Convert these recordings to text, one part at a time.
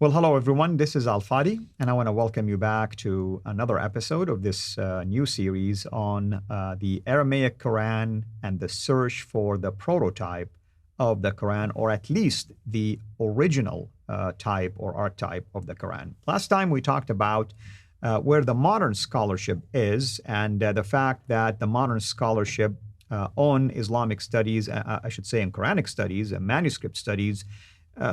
Well, hello everyone. This is Fadi, and I want to welcome you back to another episode of this new series on the Aramaic Qur'an and the search for the prototype of the Qur'an, or at least the original type or archetype of the Qur'an. Last time we talked about where the modern scholarship is, and the fact that the modern scholarship on Islamic studies, I should say in Quranic studies and manuscript studies,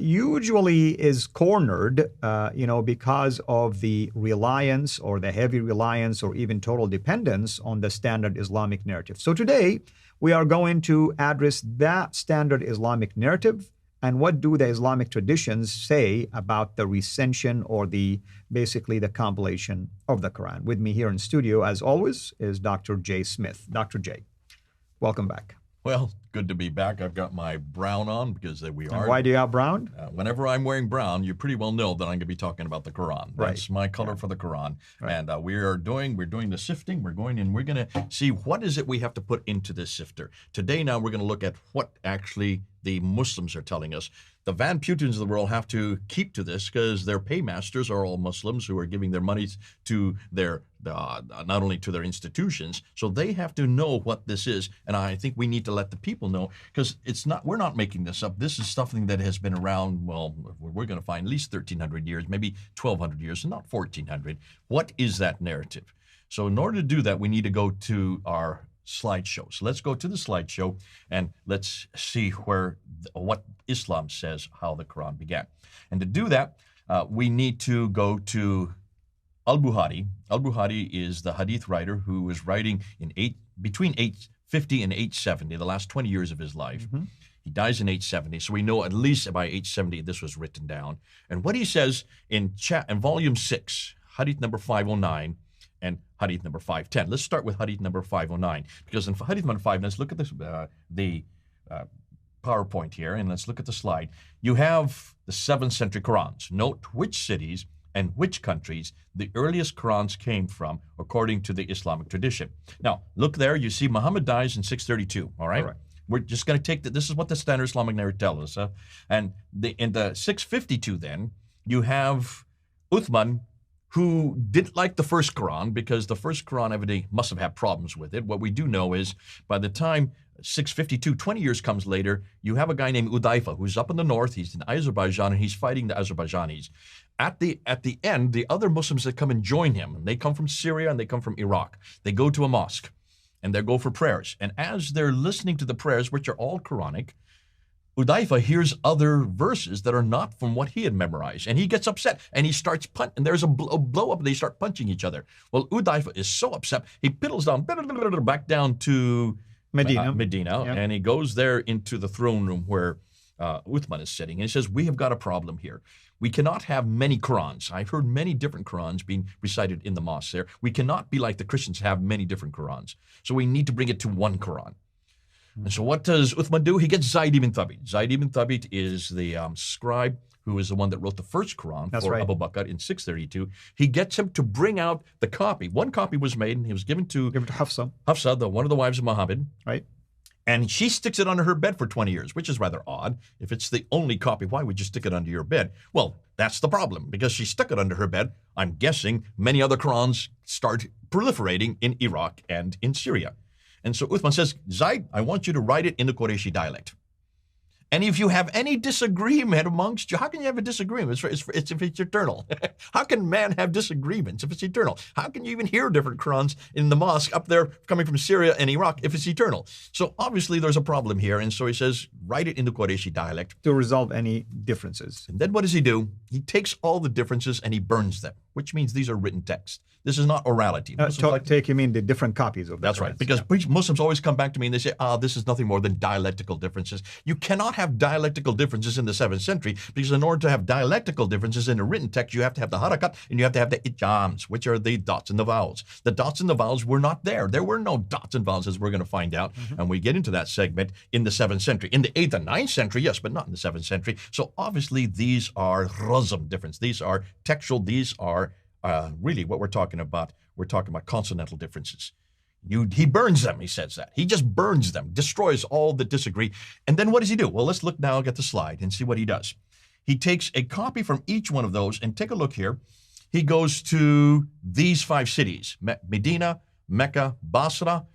usually is cornered, because of the reliance or the heavy reliance or even total dependence on the Standard Islamic Narrative. So today we are going to address that Standard Islamic Narrative and what do the Islamic traditions say about the recension or basically the compilation of the Quran. With me here in studio, as always, is Dr. J. Smith. Dr. J, welcome back. Well, good to be back. I've got my brown on because we are. And why do you have brown? Whenever I'm wearing brown, you pretty well know that I'm going to be talking about the Qur'an. That's my color for the Qur'an. Right. And we're doing the sifting. We're going to see what is it we have to put into this sifter. Today now we're going to look at what actually the Muslims are telling us. The Van Putens of the world have to keep to this because their paymasters are all Muslims who are giving their money to their not only to their institutions, so they have to know what this is. And I think we need to let the people know, because we're not making this up. This is something that has been around, well, we're going to find at least 1,300 years, maybe 1,200 years, and not 1,400. What is that narrative? So in order to do that, we need to go to our slideshow. So let's go to the slideshow and let's see what Islam says how the Quran began. And to do that, we need to go to Al-Bukhari. Al-Bukhari is the hadith writer who was writing between 850 and 870, the last 20 years of his life. Mm-hmm. He dies in 870, so we know at least by 870 this was written down. And what he says in volume 6, hadith number 509, and hadith number 510. Let's start with hadith number 509, because in hadith number 5, let's look at this, the PowerPoint here, and let's look at the slide. You have the 7th century Qurans. Note which cities and which countries the earliest Qurans came from according to the Islamic tradition. Now, look there, you see Muhammad dies in 632, all right? We're just going to take this is what the Standard Islamic Narrative tells us. And in the 652 then, you have Uthman, who didn't like the first Quran because the first Quran evidently must have had problems with it. What we do know is by the time 652, 20 years comes later, you have a guy named Udaifa who's up in the north. He's in Azerbaijan and he's fighting the Azerbaijanis. At the end, the other Muslims that come and join him, and they come from Syria and they come from Iraq. They go to a mosque and they go for prayers. And as they're listening to the prayers, which are all Quranic, Udaifa hears other verses that are not from what he had memorized, and he gets upset, and he starts and there's a blow up, and they start punching each other. Well, Udaifa is so upset, he piddles down, back down to Medina, yep. And he goes there into the throne room where Uthman is sitting, and he says, we have got a problem here. We cannot have many Qurans. I've heard many different Qurans being recited in the mosque there. We cannot be like the Christians, have many different Qurans. So we need to bring it to one Quran. And so what does Uthman do? He gets Zayd ibn Thabit. Zayd ibn Thabit is the scribe who is the one that wrote the first Quran for Abu Bakr in 632. He gets him to bring out the copy. One copy was made, and he was given to Hafsa. Hafsa, one of the wives of Muhammad. Right. And she sticks it under her bed for 20 years, which is rather odd. If it's the only copy, why would you stick it under your bed? Well, that's the problem, because she stuck it under her bed. I'm guessing many other Qurans start proliferating in Iraq and in Syria. And so Uthman says, Zayd, I want you to write it in the Qurayshi dialect. And if you have any disagreement amongst you, how can you have a disagreement if it's eternal? How can man have disagreements if it's eternal? How can you even hear different Qurans in the mosque up there coming from Syria and Iraq if it's eternal? So obviously there's a problem here. And so he says, write it in the Qurayshi dialect. To resolve any differences. And then what does he do? He takes all the differences and he burns them, which means these are written texts. This is not orality. You mean the different copies of the That's right, because Muslims always come back to me and they say, this is nothing more than dialectical differences. You cannot have dialectical differences in the 7th century, because in order to have dialectical differences in a written text, you have to have the harakat and you have to have the ijams, which are the dots and the vowels. The dots and the vowels were not there. There were no dots and vowels, as we're going to find out. Mm-hmm. And we get into that segment in the 7th century. In the 8th and 9th century, yes, but not in the 7th century. So obviously these are razm difference. These are textual. These are really what we're talking about. We're talking about consonantal differences. He burns them, he says that. He just burns them, destroys all that disagree. And then what does he do? Well, let's look now at the slide and see what he does. he takes a copy from each one of those, and take a look here. He goes to these 5 cities, Medina, Mecca, Basra,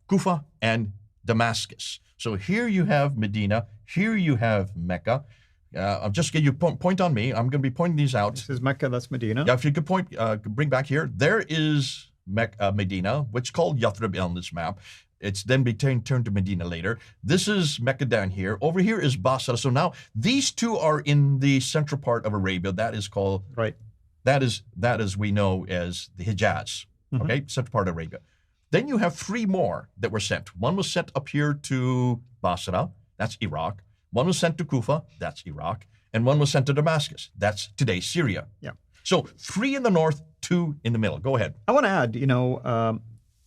Kufa, and Damascus. So here you have Medina, here you have Mecca. I'll just get you point on me. I'm going to be pointing these out. This is Mecca, that's Medina. Yeah, if you could point, bring back here. There is Medina, which is called Yathrib on this map. It's then turned to Medina later. This is Mecca down here. Over here is Basra. So now these 2 are in the central part of Arabia. That is called, right. That is we know as the Hijaz, okay, central part of Arabia. Then you have 3 more that were sent. One was sent up here to Basra, that's Iraq. One was sent to Kufa, that's Iraq. And one was sent to Damascus, that's today Syria. Yeah. So 3 in the north, 2 in the middle. Go ahead. I want to add,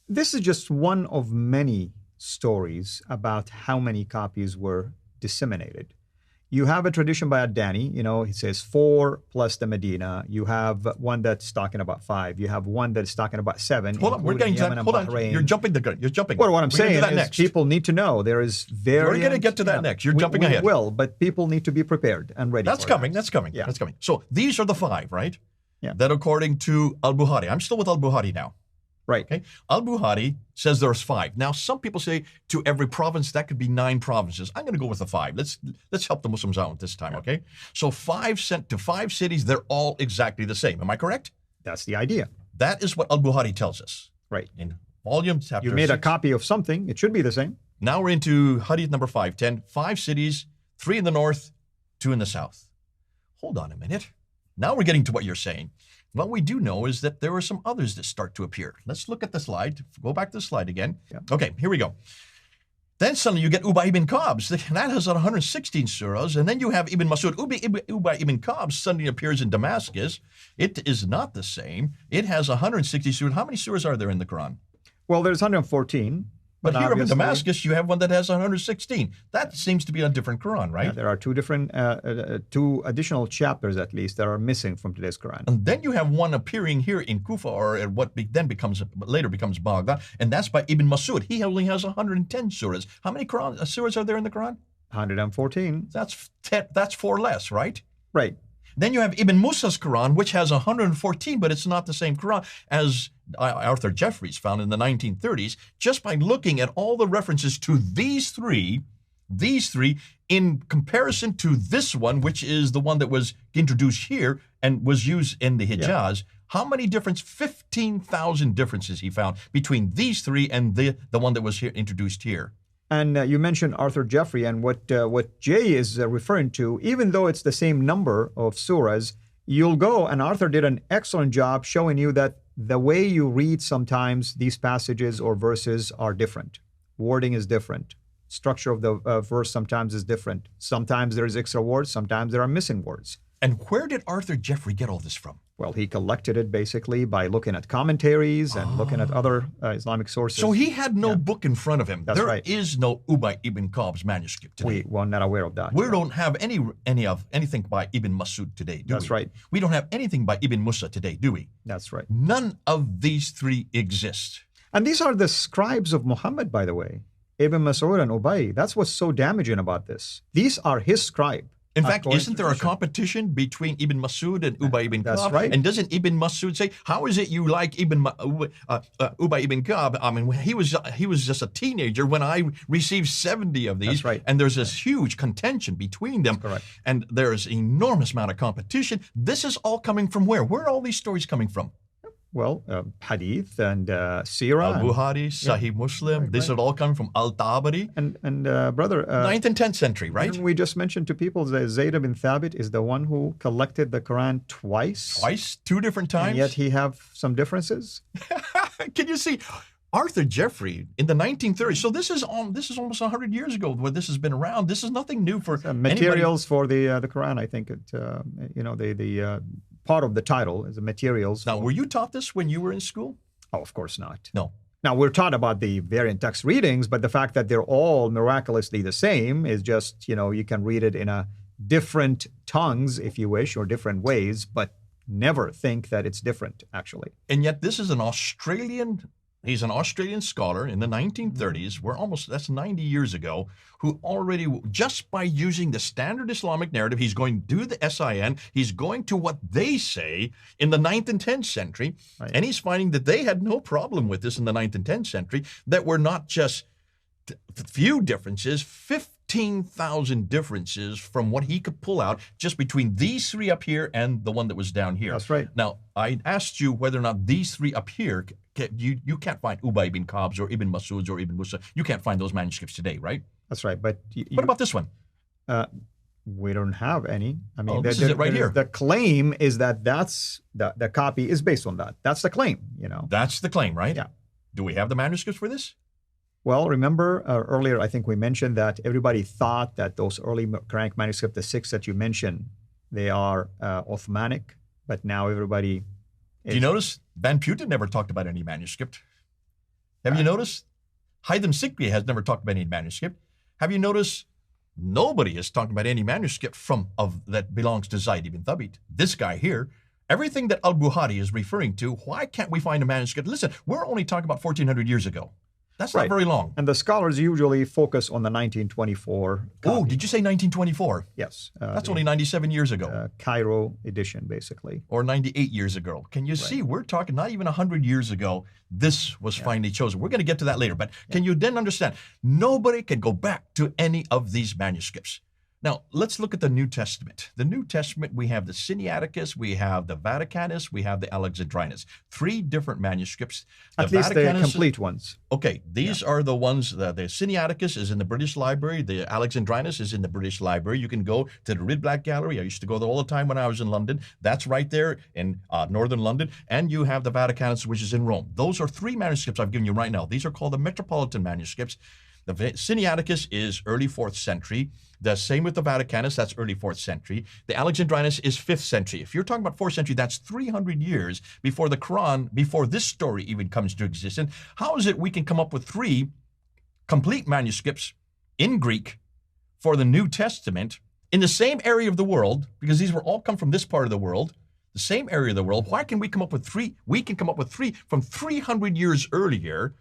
this is just one of many stories about how many copies were disseminated. You have a tradition by Ad-Dani, he says 4 plus the Medina. You have one that's talking about 5. You have one that's talking about 7. Hold on, we're getting to that. Hold on, you're jumping the gun. You're jumping. Well, what I'm saying is next. people need to know there is We're going to get to that next. You're jumping ahead. We will, but people need to be prepared and ready. That's coming. That's coming. Yeah. That's coming. So these are the 5, right? Yeah. That according to Al-Bukhari. I'm still with Al-Bukhari now. Right. Okay. Al-Bukhari says there's 5. Now, some people say to every province, that could be 9 provinces. I'm going to go with the 5. Let's help the Muslims out this time, okay? So 5 sent to 5 cities, they're all exactly the same. Am I correct? That's the idea. That is what Al-Bukhari tells us. Right. In volume chapter You made 6. a copy of something. It should be the same. Now we're into Hadith number 510. 5 cities, 3 in the north, 2 in the south. Hold on a minute. Now we're getting to what you're saying. What we do know is that there are some others that start to appear. Let's look at the slide. Go back to the slide again. Yeah. Okay, here we go. Then suddenly you get Ubay ibn Ka'b. That has 116 surahs. And then you have Ibn Masud. Ubay ibn Ka'b suddenly appears in Damascus. It is not the same. It has 160 surahs. How many surahs are there in the Quran? Well, there's 114. But here in Damascus, you have one that has 116. That seems to be a different Quran, right? Yeah, there are 2 different, 2 additional chapters at least that are missing from today's Quran. And then you have one appearing here in Kufa, or what later becomes Baghdad, and that's by Ibn Masud. He only has 110 surahs. How many surahs are there in the Quran? 114. That's 4 less, right? Right. Then you have Ibn Musa's Quran, which has 114, but it's not the same Quran as Arthur Jeffries found in the 1930s. Just by looking at all the references to these three in comparison to this one, which is the one that was introduced here and was used in the Hijaz, how many 15,000 differences he found between these 3 and the one that was introduced here. And you mentioned Arthur Jeffrey, and what Jay is referring to, even though it's the same number of surahs, you'll go, and Arthur did an excellent job showing you that the way you read sometimes these passages or verses are different. Wording is different. Structure of the verse sometimes is different. Sometimes there's extra words, sometimes there are missing words. And where did Arthur Jeffrey get all this from? Well, he collected it basically by looking at commentaries and looking at other Islamic sources. So he had no book in front of him. That's right. There is no Ubay ibn Ka'b's manuscript today. We're not aware of that. We don't have anything by Ibn Masud today, do we? That's right. We don't have anything by Ibn Musa today, do we? That's right. None of these 3 exist. And these are the scribes of Muhammad, by the way. Ibn Mas'ud and Ubay. That's what's so damaging about this. These are his scribe. In fact, isn't there a competition between Ibn Masud and Ubay ibn Ka'b? That's right. And doesn't Ibn Masud say, how is it you like Ubay ibn Ka'b? I mean, he was just a teenager when I received 70 of these. That's right. And there's this huge contention between them. That's correct. And there's enormous amount of competition. This is all coming from where? Where are all these stories coming from? Well, Hadith and CIRA. Al-Bukhari, Sahih Muslim. These are all coming from Al-Tabari. And brother... 9th and 10th century, right? Didn't we just mentioned to people that Zayd bin Thabit is the one who collected the Quran twice? Twice? 2 different times? And yet he have some differences? Can you see? Arthur Jeffrey in the 1930s. So this is almost 100 years ago where this has been around. This is nothing new for materials for the Quran. I think the part of the title is the materials. Now, were you taught this when you were in school? Oh, of course not. No. Now, we're taught about the variant text readings, but the fact that they're all miraculously the same is just, you can read it in a different tongues, if you wish, or different ways, but never think that it's different, actually. And yet this is an Australian He's an Australian scholar in the 1930s. That's 90 years ago, who already, just by using the Standard Islamic Narrative, he's going to do the SIN, he's going to what they say in the 9th and 10th century, and he's finding that they had no problem with this in the 9th and 10th century, that were not just few differences, 15,000 differences from what he could pull out just between these three up here and the one that was down here. That's right. Now, I asked you whether or not these three up here, you can't find Ubay ibn Ka'b's or Ibn Mas'ud's or Ibn Musa. You can't find those manuscripts today, right? That's right. But what about this one? We don't have any. I mean, this is it right here. The claim is that the copy is based on that. That's the claim, That's the claim, right? Yeah. Do we have the manuscripts for this? Well, remember earlier, I think we mentioned that everybody thought that those early Quranic manuscripts, the 6 that you mentioned, they are Uthmanic, but now everybody... Do you notice Van Putten never talked about any manuscript? Have you noticed? Haytham Sikri has never talked about any manuscript. Have you noticed nobody has talked about any manuscript that belongs to Zayd ibn Thabit? This guy here, everything that Al-Bukhari is referring to, why can't we find a manuscript? Listen, we're only talking about 1400 years ago. That's not very long. And the scholars usually focus on the 1924 copy. Oh, did you say 1924? Yes. That's only 97 years ago. Cairo edition, basically. Or 98 years ago. Can you see, we're talking not even 100 years ago, this was finally chosen. We're going to get to that later. But can you then understand, nobody can go back to any of these manuscripts. Now, let's look at the New Testament. The New Testament, we have the Sinaiticus, we have the Vaticanus, we have the Alexandrinus. 3 different manuscripts. At least the complete ones. Okay, these are the ones, the Sinaiticus is in the British Library, the Alexandrinus is in the British Library. You can go to the Ridblack Gallery. I used to go there all the time when I was in London. That's right there in northern London. And you have the Vaticanus, which is in Rome. Those are 3 manuscripts I've given you right now. These are called the Metropolitan manuscripts. The Sinaiticus is early 4th century. The same with the Vaticanus, that's early 4th century. The Alexandrinus is 5th century. If you're talking about 4th century, that's 300 years before the Quran, before this story even comes to existence. How is it we can come up with 3 complete manuscripts in Greek for the New Testament in the same area of the world, because these were all come from this part of the world, the same area of the world. Why can we come up with 3? We can come up with 3 from 300 years earlier.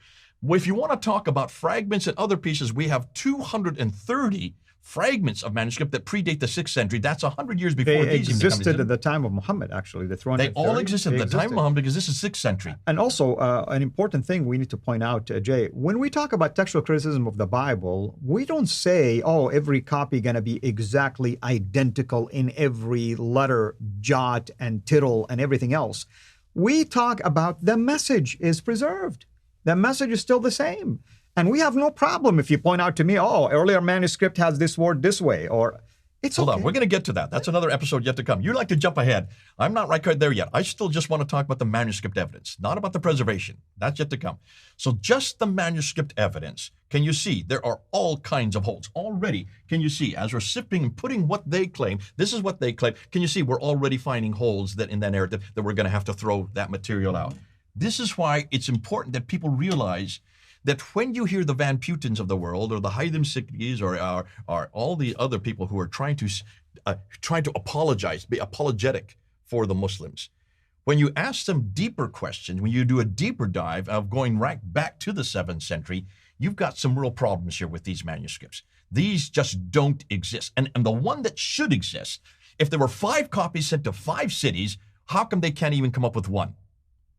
If you want to talk about fragments and other pieces, we have 230 fragments of manuscript that predate the 6th century. That's 100 years before they existed at the time of Muhammad, actually. They all existed at the time of Muhammad because this is 6th century. And also, an important thing we need to point out, Jay, when we talk about textual criticism of the Bible, we don't say, oh, every copy going to be exactly identical in every letter, jot, and tittle, and everything else. We talk about the message is preserved. The message is still the same. And we have no problem if you point out to me, oh, earlier manuscript has this word this way, or it's okay. Hold on, we're going to get to that. That's another episode yet to come. You like to jump ahead. I'm not right there yet. I still just want to talk about the manuscript evidence, not about the preservation. That's yet to come. So just the manuscript evidence, can you see there are all kinds of holes already? Can you see, as we're sifting and putting what they claim, this is what they claim, can you see we're already finding holes that in that narrative that we're going to have to throw that material out? This is why it's important that people realize that when you hear the Van Puttens of the world, or the Haytham Sikris, or all the other people who are trying to apologize, be apologetic for the Muslims, when you ask them deeper questions, when you do a deeper dive of going right back to the 7th century, you've got some real problems here with these manuscripts. These just don't exist. And the one that should exist, if there were 5 copies sent to 5 cities, how come they can't even come up with one?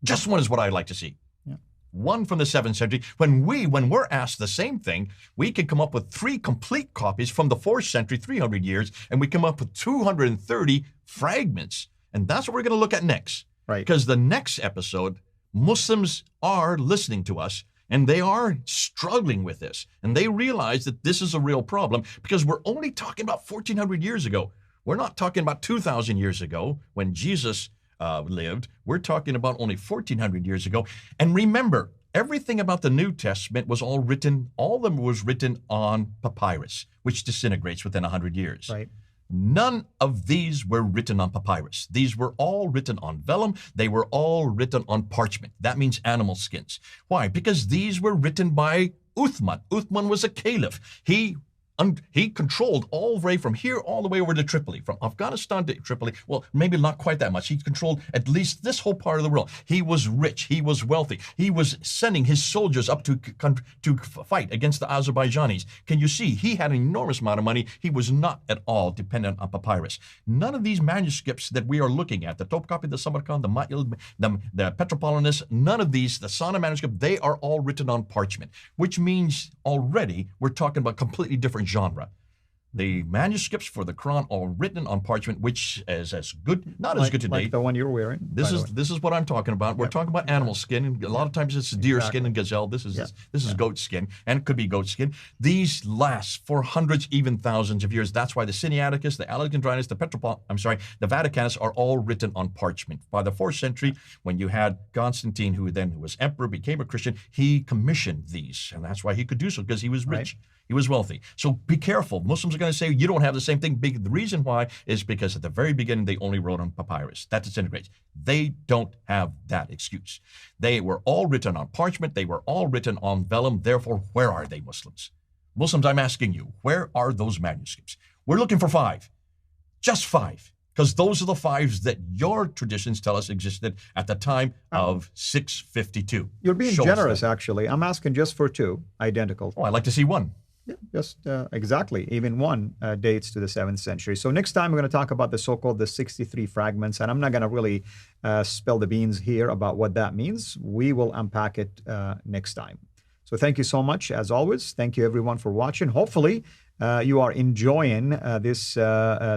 Just one is what I'd like to see. Yeah. One from the 7th century. When we're asked the same thing, we can come up with 3 complete copies from the 4th century, 300 years, and we come up with 230 fragments. And that's what we're going to look at next. Right. Because the next episode, Muslims are listening to us, and they are struggling with this. And they realize that this is a real problem, because we're only talking about 1,400 years ago. We're not talking about 2,000 years ago when Jesus lived. We're talking about only 1,400 years ago. And remember, everything about the New Testament was all of them was written on papyrus, which disintegrates within 100 years. Right. None of these were written on papyrus. These were all written on vellum. They were all written on parchment. That means animal skins. Why? Because these were written by Uthman. Uthman was a caliph. He he controlled all the way from here all the way over to Tripoli, from Afghanistan to Tripoli. Well, maybe not quite that much. He controlled at least this whole part of the world. He was rich. He was wealthy. He was sending his soldiers up to fight against the Azerbaijanis. Can you see? He had an enormous amount of money. He was not at all dependent on papyrus. None of these manuscripts that we are looking at, the Topkapi, the Samarkand, the Ma'il, the Petropolitanus, none of these, the Sana manuscript, they are all written on parchment, which means already we're talking about completely different genre. The manuscripts for the Quran are written on parchment, which is as good, not as good today. Like the one you're wearing. This is what I'm talking about. We're talking about animal skin, and a lot of times it's deer skin and gazelle. This is goat skin, and it could be goat skin. These last for hundreds, even thousands of years. That's why the Sinaiticus, the Alexandrinus, the the Vaticanus are all written on parchment. By the 4th century, when you had Constantine, who was emperor, became a Christian, he commissioned these, and that's why he could do so, because he was rich. Right. He was wealthy. So be careful. Muslims are going to say you don't have the same thing. The reason why is because at the very beginning they only wrote on papyrus. That disintegrates. They don't have that excuse. They were all written on parchment. They were all written on vellum. Therefore, where are they, Muslims? Muslims, I'm asking you, where are those manuscripts? We're looking for 5. Just 5. Because those are the 5s that your traditions tell us existed at the time of 652. You're being generous, actually. I'm asking just for 2, identical. Oh, I'd like to see 1. Yeah, just exactly. Even 1 dates to the 7th century. So next time we're going to talk about the so-called the 63 fragments, and I'm not going to really spill the beans here about what that means. We will unpack it next time. So thank you so much, as always. Thank you, everyone, for watching. Hopefully, you are enjoying this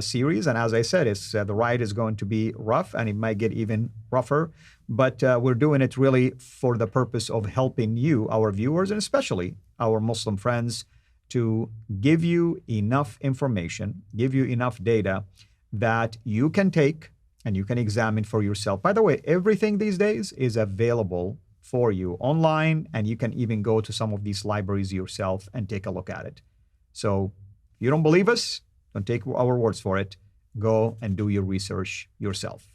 series. And as I said, the ride is going to be rough, and it might get even rougher. But we're doing it really for the purpose of helping you, our viewers, and especially our Muslim friends, to give you enough information, give you enough data that you can take and you can examine for yourself. By the way, everything these days is available for you online, and you can even go to some of these libraries yourself and take a look at it. So if you don't believe us, don't take our words for it. Go and do your research yourself.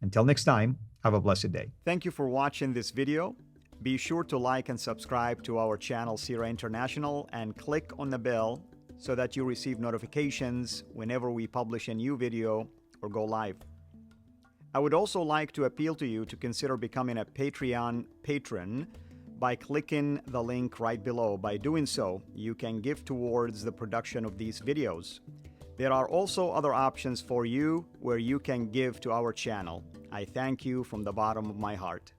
Until next time, have a blessed day. Thank you for watching this video. Be sure to like and subscribe to our channel, CIRA International, and click on the bell so that you receive notifications whenever we publish a new video or go live. I would also like to appeal to you to consider becoming a Patreon patron by clicking the link right below. By doing so, you can give towards the production of these videos. There are also other options for you where you can give to our channel. I thank you from the bottom of my heart.